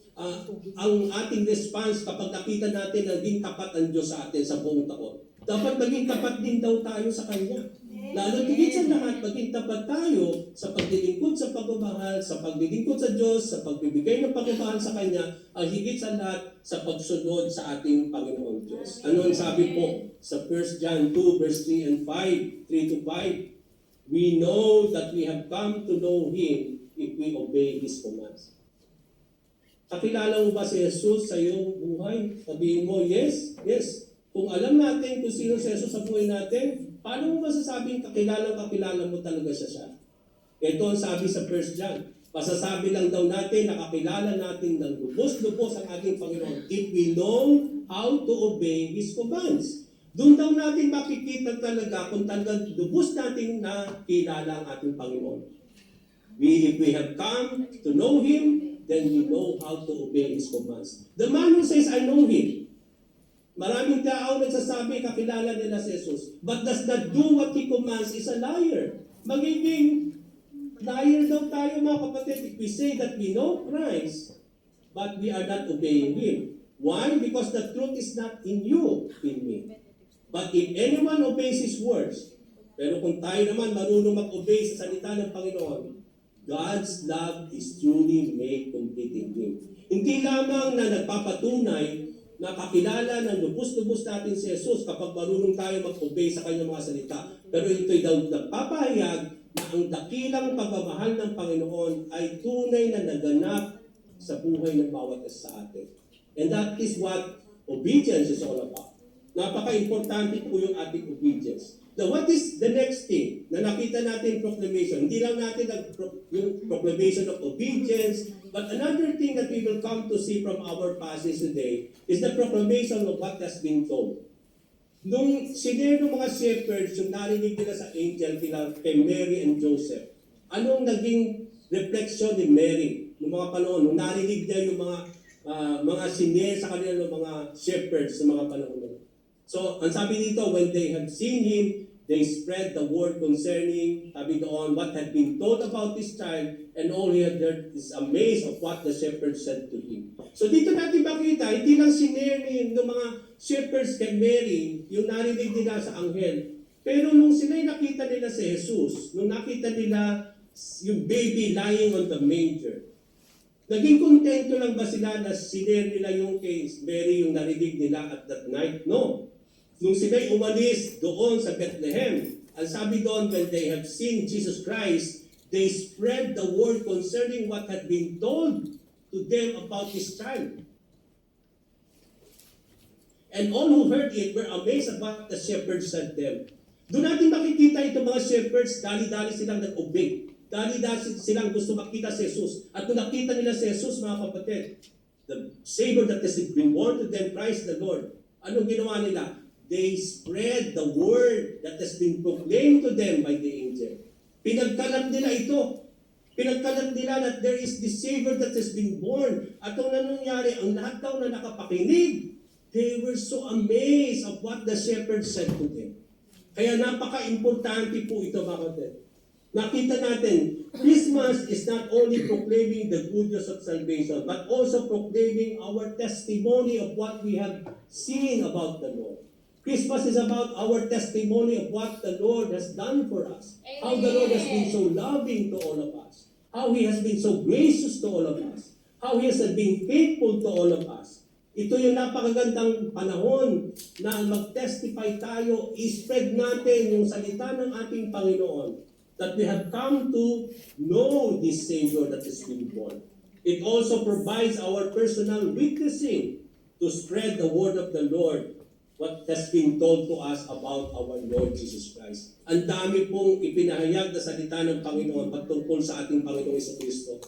ang ating response kapag nakita natin na naging tapat ang Diyos sa atin sa buong taon? Dapat maging tapat din daw tayo sa Kanya. Lalo tigit sa lahat, maging tapat tayo sa paglilingkod sa pagmamahal, sa paglilingkod sa Diyos, sa pagbibigay ng pagmamahal sa Kanya, ang higit sa lahat sa pagsunod sa ating Panginoon Diyos. Ano ang sabi po sa 1 John 2 verse 3 and 5, 3-5? We know that we have come to know Him if we obey His commands. Kakilala mo ba si Jesus sa iyong buhay? Sabihin mo, yes, yes. Kung alam natin kung sino si Jesus sa buhay natin, paano mo masasabing kakilala mo talaga siya? Ito ang sabi sa 1 John. Masasabi lang daw natin na kakilala natin ng lubos-lubos ang ating Panginoon if we know how to obey His commands. Doon daw natin makikita talaga kung talagang lubos natin na kilala ang ating Panginoon. If we have come to know Him, then we know how to obey His commands. The man who says, I know Him, maraming tao nagsasabi kakilala nila si Jesus, but does not do what He commands is a liar. Magiging liar daw tayo, mga kapatid, if we say that we know Christ, but we are not obeying Him. Why? Because the truth is not in you, in me. But if anyone obeys His words, pero kung tayo naman marunong mag-obey sa salita ng Panginoon, God's love is truly made complete in Him. Hindi lamang na nagpapatunay na kakilala ng lubos-lubos natin si Jesus kapag marunong tayo mag-obey sa kanyang mga salita. Pero ito'y daw nagpapahayag na ang dakilang pagmamahal ng Panginoon ay tunay na naganap sa buhay ng bawat isa sa atin. And that is what obedience is all about. Napaka-importante po yung ating obedience. Now, what is the next thing na nakita natin proclamation? Hindi lang natin yung proclamation of obedience, but another thing that we will come to see from our passage today is the proclamation of what has been told. Nung sinare ng mga shepherds, yung narinig nila sa angel kay Mary and Joseph, anong naging reflection ni Mary noong mga panahon? Nung narinig niya yung mga sinare sa kanila ng mga shepherds sa mga panahon. So, ang sabi dito, when they had seen him, they spread the word concerning, sabi doon, what had been told about this child, and all he had heard is amazed of what the shepherds said to him. So dito natin makita, hindi lang sinare ng mga shepherds kay Mary, yung narinig nila sa anghel. Pero nung sila'y nakita nila si Jesus, nung nakita nila yung baby lying on the manger, naging kontento lang ba sila na sinare nila yung kay Mary yung narinig nila at that night? No. Nung sila'y umalis doon sa Bethlehem, ang sabi doon, when they have seen Jesus Christ, they spread the word concerning what had been told to them about this child. And all who heard it were amazed at what the shepherds said them. Doon natin makikita itong mga shepherds, dali-dali silang nag-obey. Dali-dali silang gusto makita si Jesus. At kung nakita nila si Jesus, mga kapatid, the Savior that has been born to them, Christ the Lord, anong ginawa nila? They spread the word that has been proclaimed to them by the angel. Pinagkalat nila ito. Pinagkalat nila that there is the Savior that has been born. At kung nangyari, ang lahat daw na nakapakinig, they were so amazed of what the shepherds said to them. Kaya napaka-importante po ito, mga kapatid. Nakita natin, Christmas is not only proclaiming the good news of salvation, but also proclaiming our testimony of what we have seen about the Lord. Christmas is about our testimony of what the Lord has done for us. Amen. How the Lord has been so loving to all of us. How He has been so gracious to all of us. How He has been faithful to all of us. Ito yung napakagandang panahon na mag-testify tayo, i-spread natin yung salita ng ating Panginoon that we have come to know this Savior that has been born. It also provides our personal witnessing to spread the word of the Lord, what has been told to us about our Lord Jesus Christ. Ang dami pong ipinahayag na salita ng Panginoon patungkol sa ating Panginoong Jesucristo.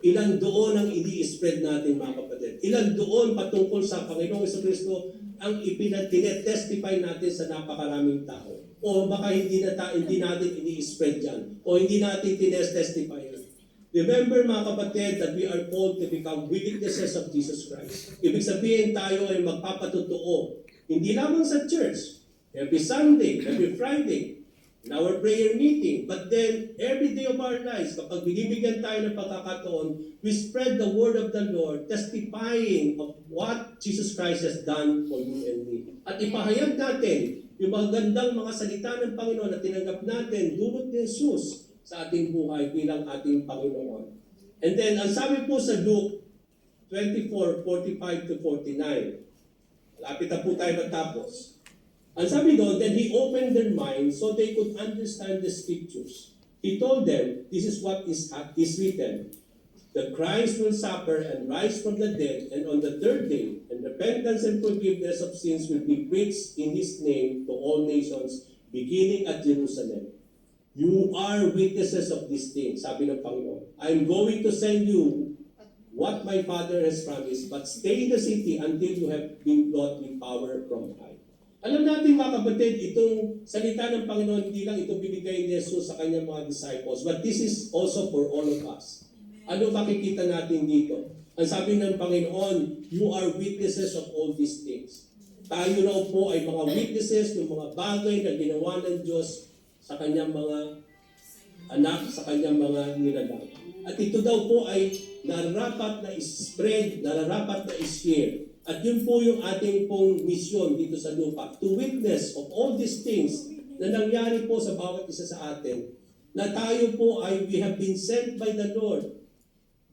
Ilan doon ang ini-spread natin, mga kapatid? Ilan doon patungkol sa Panginoong Jesucristo ang ipinag-testify natin sa napakaraming tao? O baka hindi natin ini-spread yan? O hindi natin tinestestify yan? Remember, mga kapatid, that we are called to become witnesses of Jesus Christ. Ibig sabihin tayo ay magpapatotoo. Hindi lamang sa church, every Sunday, every Friday, in our prayer meeting, but then every day of our lives, kapag binibigyan tayo ng pagkakataon, we spread the word of the Lord, testifying of what Jesus Christ has done for you and me. At ipahayag natin yung magandang mga salita ng Panginoon na tinanggap natin, dulot ni Jesus sa ating buhay bilang ating Panginoon. And then, ang sabi po sa Luke 24:45 to 49, lapit na po tayo matapos. Ang sabi doon, then He opened their minds so they could understand the Scriptures. He told them, this is what is written. The Christ will suffer and rise from the dead, and on the third day, and repentance and forgiveness of sins will be preached in His name to all nations, beginning at Jerusalem. You are witnesses of these things, sabi ng Panginoon. I'm going to send you what my Father has promised, but stay in the city until you have been brought with power from high. Alam natin, mga kapatid, itong salita ng Panginoon, hindi lang ito binigay ni Jesus sa kanyang mga disciples, but this is also for all of us. Ano makikita natin dito? Ang sabi ng Panginoon, you are witnesses of all these things. Tayo raw po ay mga witnesses ng mga bagay na ginawa ng Diyos sa kanyang mga anak, sa kanyang mga nilalang. At ito daw po ay nararapat na i-spread, nararapat na i-share. At yun po yung ating pong misyon dito sa lupa, to witness of all these things na nangyari po sa bawat isa sa atin, na tayo po ay we have been sent by the Lord,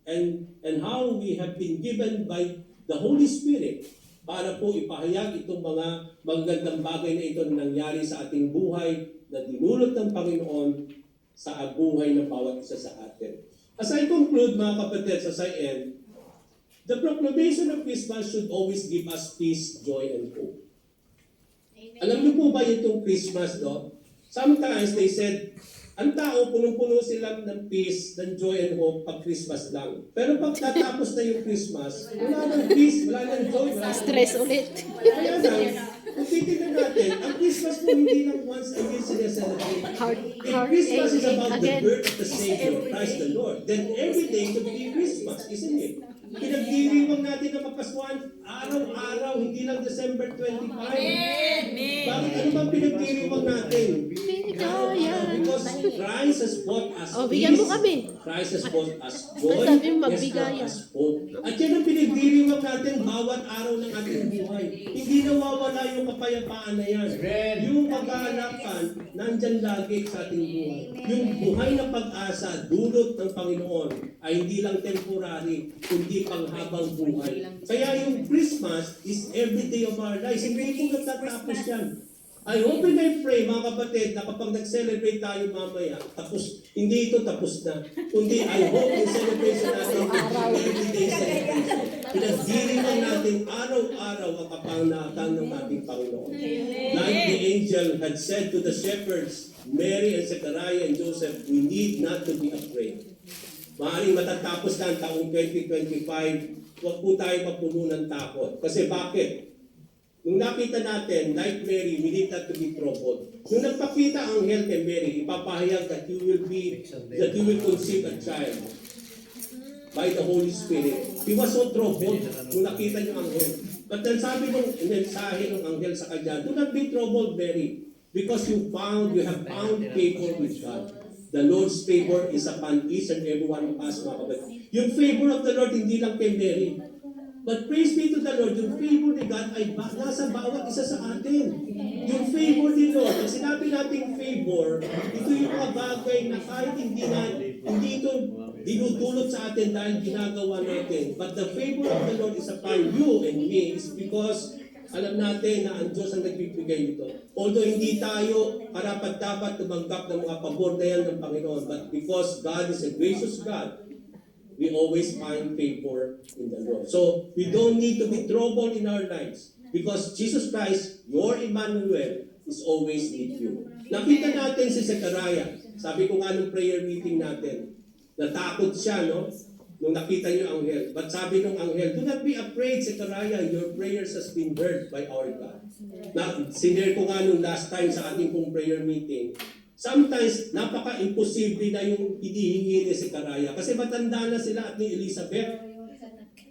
and how we have been given by the Holy Spirit para po ipahayag itong mga magagandang bagay na ito na nangyari sa ating buhay na dinulot ng Panginoon sa buhay ng bawat isa sa atin. As I conclude, mga kapatid, as I end, the proclamation of Christmas should always give us peace, joy, and hope. Amen. Alam niyo po ba itong Christmas, no? Sometimes they said, ang tao, punong-puno sila ng peace, ng joy and hope pag Christmas lang. Pero pag natapos na yung Christmas, wala nang peace, wala nang joy, wala nang Stress ulit. Kaya lang, kung titignan natin, ang Christmas po hindi lang once a year sineselebrate. If Christmas is about the birth of the Savior, Christ the Lord, then every day should be Christmas, isn't it? Pinagdiriwang natin na mapaswan araw-araw, hindi lang December 25. Bakit ano bang pinagdiriwang natin? Because Christ has bought us Oh, bigyan mo peace. kami. Christ has bought us joy. Ba't sabi mo He has brought magbigayan? us hope. At yan ang pinagdiriwang natin bawat araw ng ating buhay. Hindi nawawala yung kapayapaan na yan. Yung pag-aalakan, nandyan lagi sa ating buhay. Yung buhay na pag-asa, dulot ng Panginoon, ay hindi lang temporary, kundi panghabang buhay. Kaya yung Christmas is every day of our lives. Hindi po natatapos yan. I hope and I pray, mga kapatid, na kapag nag-celebrate tayo mamaya, tapos, hindi ito tapos na, kundi I hope yung celebration natin everyday celebration. Pinagdiriwang natin araw-araw ang kapangyarihan ng ating Panginoon. Like the angel had said to the shepherds, Mary and Zechariah and Joseph, we need not to be afraid. Maaaring matatapos na ang taong 2025, huwag po tayo mapuno ng takot. Kasi bakit? Nung nakita natin, like Mary, we need not to be troubled. Nung nagpakita ang anghel kay Mary, ipapahayag that you will conceive a child by the Holy Spirit. He was so troubled nung nakita niyo ang anghel. But then sabi ng mensahe ng anghel sa kanya, do not be troubled, Mary, because you have found favor with God. The Lord's favor is upon each and every one of us, mga kapatid. Yung favor of the Lord, hindi lang kay Mary. But praise be to the Lord, yung favor ni God ay nasa bawat isa sa atin. Yung favor ni Lord, ang sinabi nating favor, ito yung mga bagay na kahit hindi ito dinudulot sa atin dahil ginagawa natin. But the favor of the Lord is upon you and me is because alam natin na ang Diyos ang nagbibigay nito. Although hindi tayo karapat-dapat tumanggap ng mga pabor na yan ng Panginoon, but because God is a gracious God, we always find favor in the Lord. So, we don't need to be troubled in our lives because Jesus Christ, your Emmanuel, is always with you. Nakita natin si Zechariah. Sabi ko nga nung prayer meeting natin, natakot siya, no? Nung nakita niyo ang anghel. But sabi ng anghel, do not be afraid, Zechariah, your prayers has been heard by our God. Sinare ko nga nung last time sa ating pong prayer meeting, sometimes, napaka-imposible na yung hinihingi ni Zechariah. Kasi matanda na sila at ni Elizabeth.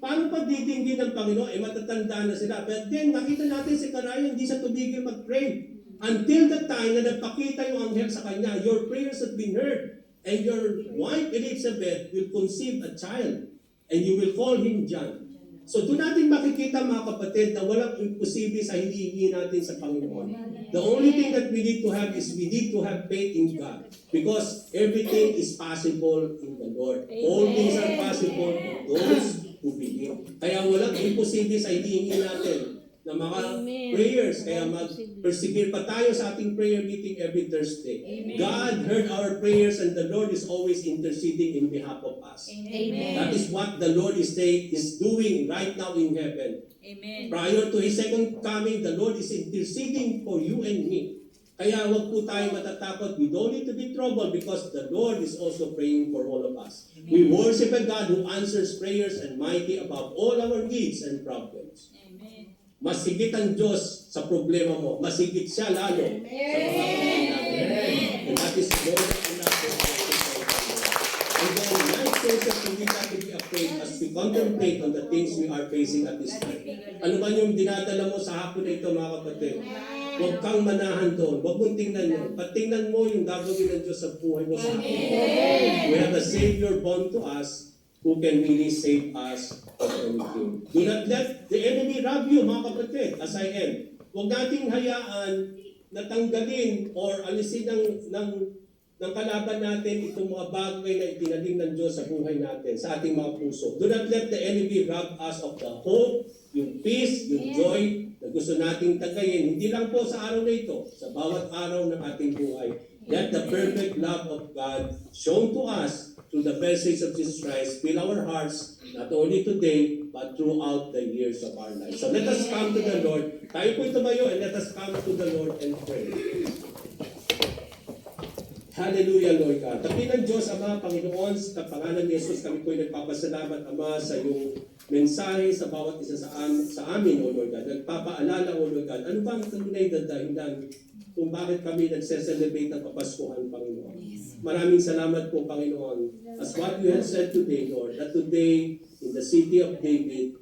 Paano pa didingin ng Panginoon? Matatanda na sila. But then, nakita natin si Zechariah, hindi siya tumigil mag-pray. Until the time na nagpakita yung anghel sa kanya, your prayers have been heard. And your wife Elizabeth will conceive a child. And you will call him John. So doon natin makikita mga kapatid na walang imposible sa hinihingi natin sa Panginoon. The only thing that we need to have is we need to have faith in God. Because everything is possible in the Lord. All things are possible to those who believe. Kaya walang imposible sa hinihingi natin na mga prayers. Kaya mag-persevere pa tayo sa ating prayer meeting every Thursday. God heard our prayers and the Lord is always interceding in behalf of us. That is what the Lord is doing right now in heaven. Prior to His second coming, the Lord is interceding for you and me. Kaya wag po tayo matatakot. We don't need to be troubled because the Lord is also praying for all of us. We worship a God who answers prayers and mighty above all our needs and problems. Mas higit ang Diyos sa problema mo. Mas higit siya lalo sa mga problema natin. And that is more than enough for us to pray. And then, like Joseph, we need not to be afraid as we contemplate on the things we are facing at this time. Ano man yung dinadala mo sa hapon na ito, mga kapatid? Huwag kang manahan doon. Huwag mong tingnan yun. Patingnan mo yung gagawin ng Diyos sa buhay mo sa hapon. We have a Savior born to us who can really save us from anything. Do not let the enemy rob you, mga kapatid, as I am. Huwag nating hayaan na tanggalin or alisin ng kalaban natin itong mga bagay na itinaling ng Diyos sa buhay natin, sa ating mga puso. Do not let the enemy rob us of the hope, yung peace, yung joy na gusto nating tagayin. Hindi lang po sa araw na ito, sa bawat araw ng ating buhay. Let the perfect love of God shown to us through the message of Jesus Christ fill our hearts, not only today, but throughout the years of our life. So let us come to the Lord. Tayo po'y tumayo and let us come to the Lord and pray. Hallelujah, Lord God. Dakilang Diyos, Ama, Panginoon, sa pangalan ni Jesus, kami po'y nagpapasalamat, Ama, sa iyong mensahe sa bawat isa sa amin, O Lord God. Nagpapaalala, O Lord God, ano ba ang tunay na dahilan kung bakit kami nagse-celebrate ng Kapaskuhan, Panginoon. Maraming salamat po, Panginoon. As what you have said today, Lord, that today, in the city of David,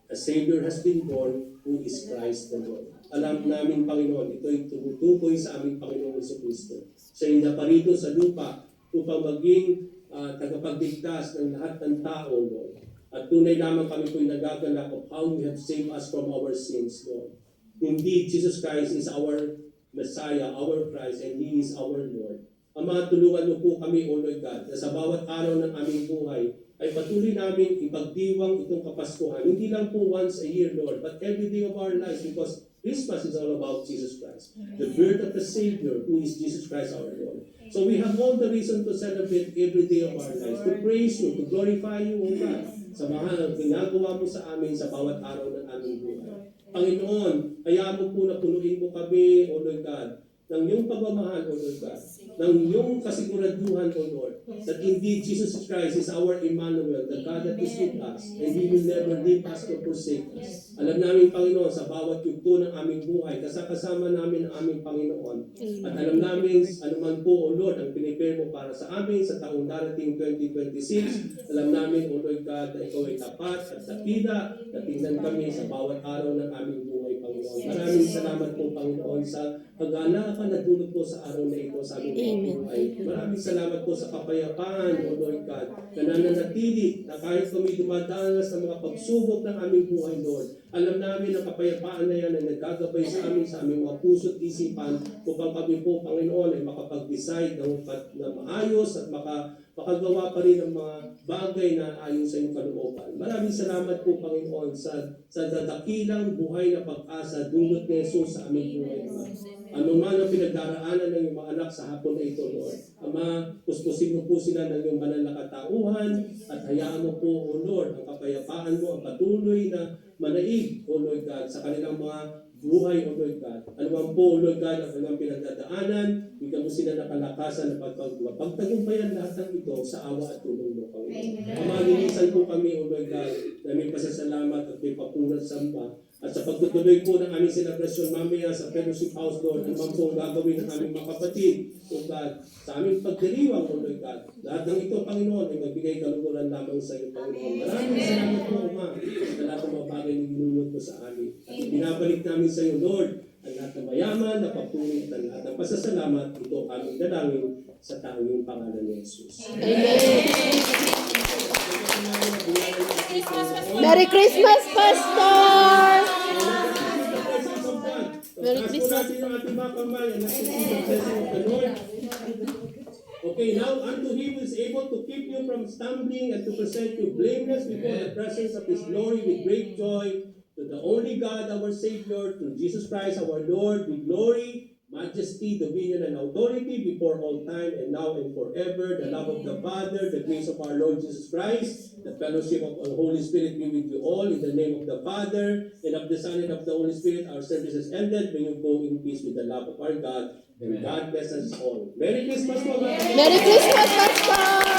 a Savior has been born, who is Christ the Lord. Alam namin, Panginoon, ito'y tumutukoy sa aming Panginoong Jesucristo. Siya yung naparito sa lupa upang maging tagapagligtas ng lahat ng tao, Lord. At tunay lamang kami po'y nagagalak of how you have saved us from our sins, Lord. Indeed, Jesus Christ is our Messiah, our Christ, and He is our Lord. Ama, tulungan mo po kami, O Lord God, na sa bawat araw ng aming buhay ay patuloy namin ipagdiwang itong Kapaskuhan. Hindi lang po once a year, Lord, but every day of our lives, because Christmas is all about Jesus Christ, the birth of the Savior, who is Jesus Christ our Lord. So we have all the reason to celebrate every day of our lives, to praise you, to glorify you, O God, sa mahal na ginagawa mo sa amin sa bawat araw ng aming buhay. Panginoon, kaya mo po na punuin mo kami, O Lord God, ng iyong pagmamahal, O Lord God, ng iyong kasiguraduhan, O Lord, that indeed Jesus Christ is our Emmanuel, the God that is with us, and He will never leave us or forsake us. Alam namin, Panginoon, sa bawat yugto ng aming buhay, kasama namin ang aming Panginoon. At alam namin, anuman po, O Lord, ang pinipare mo para sa amin sa taong darating 2026, alam namin, O Lord God, na ikaw ay tapat at dakila, na tingnan kami sa bawat araw ng aming buhay, Panginoon. Maraming salamat po, Panginoon, sa pag-aala ka na dulot po sa araw na ito sa aming buhay. Maraming salamat po sa kapayapaan, O Lord God, na nananatili na kahit kami dumadanas sa mga pagsubok ng aming buhay, Lord. Alam namin ang kapayapaan na yan ay nagagabay sa aming mga puso't isipan upang kami po, Panginoon, ay makapag-decide na maayos at makagawa pa rin ng mga bagay na ayon sa iyong kalooban. Maraming salamat po, Panginoon, sa dakilang buhay na pag-asa dulot ni Jesus sa aming buhay. Ano man ang pinagdaraanan ng iyong mga anak sa hapon na ito, Lord. Ama, puspusin mo po sila ng iyong banal na katauhan at hayaan mo po, O Lord, ang kapayapaan mo, ang patuloy na manaig, O Lord God, sa kanilang mga buhay, O Lord God. Ano man po, O Lord God, ang kanilang pinagdadaanan, bigyan mo sila ng kalakasan na pagtagumpayan lahat ng ito sa awa at tulong mo, Panginoon. Ama, linisan po kami, O Lord God, na may pasasalamat at may papunan samba. At sa pagtutuloy po ng aming selebrasyon mamaya sa Fellowship House, Lord, ano man po ang gagawin ng aming mga kapatid, O God, sa aming pagdiriwang, O Lord God. Lahat ng ito, Panginoon, ay magbigay kaluguran lamang sa iyo, Panginoon. Maraming salamat po, Ama, sa lahat ng mga bagay na ginulot mo sa amin. At binabalik namin sa iyo, Lord, ang lahat ng mayaman, napapulit, ang lahat ng pasasalamat, ito aming dalangin sa tanging pangalan ni Jesus. Merry Christmas, Pastor! Merry Christmas. Okay, now unto him who is able to keep you from stumbling and to present you blameless before the presence of his glory with great joy, to the only God, our Savior, to Jesus Christ, our Lord, with glory, majesty, dominion, and authority before all time and now and forever. The love of the Father, the grace of our Lord Jesus Christ, the fellowship of the Holy Spirit be with you all. In the name of the Father, and of the Son, and of the Holy Spirit, our service is ended. May you go in peace with the love of our God. And God bless us all. Merry Christmas, Mama! Merry Christmas, Pastor!